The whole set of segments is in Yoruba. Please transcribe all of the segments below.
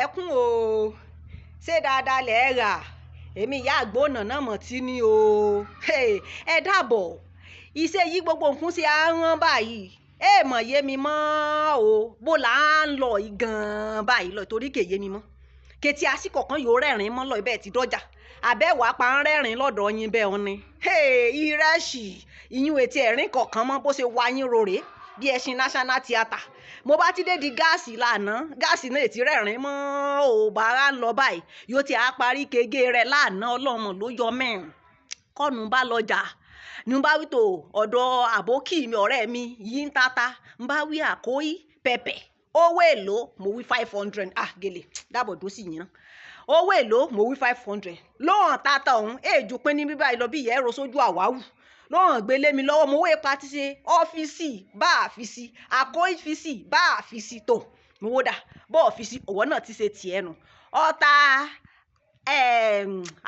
ẹkún o ṣé dáadáa lẹ rà èmi ìyá àgbónà náà mọ̀ tí ní o ẹ dàbọ̀ iṣẹ́ yìí gbogbo nǹkan ṣe á rán báyìí mọ̀ yé mi mọ́ o bó là ń lọ gan báyìí lọ torí kèye mi mọ́ kètì àsìkò kan yóò rẹ́rìn mọ́ lọ ibẹ̀ ti dọ́jà àbẹ̀wò apá ń rẹ́rìn lọ́dọ̀ yín bẹ́ẹ̀ ọ́n ni ìrẹsì ìyún etí ẹ̀rín kọ̀ọ̀kan mọ́ bó ṣe wá yín rorè bí ẹṣin national theatre mo bá ti dé di gáàsì lánàá gáàsì náà ti rẹ́rìn mọ́ ò bára ń lọ báyìí yóò ti á parí kege rẹ̀ lánàá ọlọ́mọ ló yọ mẹ́rin kọ́nù bá lọ́jà ní bá wí tó ọ̀dọ̀ àbókì mi ọ̀rẹ́ mi yìí ń tata ń bá wí àkóyí pẹ̀pẹ̀ owó èlò mo wí 500 gèlè dábọ̀ tó sì yín ná owó èlò mo wí 500 lóhàn tata ọ̀hún èjò pín ní bíbá ìlọ bí ìyá ẹ̀rọ sójú àwáwù lóhàn gbélé mi lọ́wọ́ mo wé pati ṣe ọ́fíìsì bá àfíìsì àkóyífíìsì bá àfíìsì tó mo wó dà bọ́ ọ̀fíìsì ọ̀wọ́ náà ti ṣe tiẹ̀ nù ọ̀tá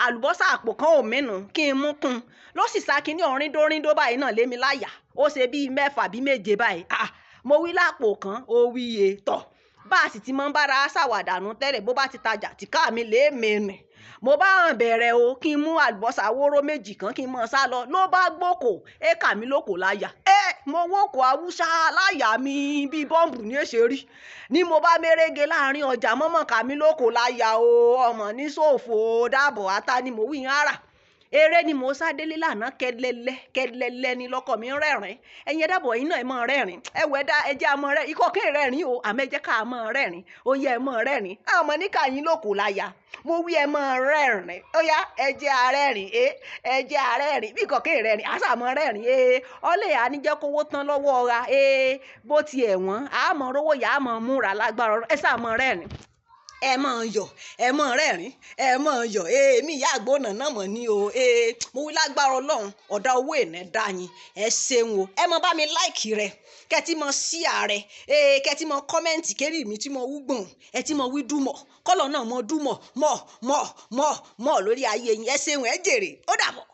àlùbọ́sà àpò kan ò mẹ́nu kí n mú kún ló sì sá kínní ọ̀rìndó báyìí náà lémi láyà ó ṣe bíi 6 bí 7 báyìí mo wí lápò kan ó wíye tọ̀ bá a sì ti máa ń bára ṣàwàdànù tẹ́lẹ̀ bó bá ti tajà tìká mi lè mẹ́rin mo bá hàn bẹ̀rẹ̀ o kí n mú àlùbọ́sà wóró 2 kan kí n mọ̀ sá lọ ló bá gbòkò éka mi lóko láyà mo wókò haúsá láyà mi bíi bọ́ǹbù ní èṣe rí ni mo bá mérége láàrin ọjà mọ́mọ́ ká mi lóko láyà o ọmọ ní ṣòfò dáàbọ̀ ata ni mo wí yán ara eré ni mo sá délé lánàá kẹlẹlẹ ni lọkọ mi ń rẹ́rìn ẹ̀yin ẹ dábọ̀ ẹ̀yin náà ẹ mọ rẹ́rìn ẹwẹ dá ẹjẹ àmọ rẹ ikọ kí rẹ́rìn o àmọ́ ẹ jẹ́ ká mọ rẹ́rìn ó yẹ ẹ mọ rẹ́rìn àmọ́ níkà yín lóko láyà mo wí ẹ mọ rẹ́rìn ó yá ẹjẹ arẹ́rìn ẹjẹ arẹ́rìn bí ikọ kí rẹ́rìn àṣà mọ rẹ́rìn ọlẹ àníjẹ kówó tán lọ́wọ́ ra bó tiẹ̀ wọ́n àmọ́ rówó yà á mọ múra lágbára ẹ sá mọ rẹ́rìn ẹ mọ̀ yọ̀ ẹ mọ̀ rẹ́rìn ẹ mọ̀ yọ̀ èmi ìyá àgbónà náà mọ̀ ní o mo wí lágbára ọlọ́run ọ̀dà owó ìná dá yín ẹ ṣeun o ẹ mọ bá mi láìkì rẹ kẹtí mọ sí ààrẹ kẹtí mọ kọ́mẹ́ǹtì kéré mi tí mo wú gbọ̀n ẹ tí mo wí dùmọ̀ kọ́lọ̀ náà mo dùmọ̀ mọ̀ lórí ayé yín ẹ ṣeun ẹ jèrè ó dàbọ̀.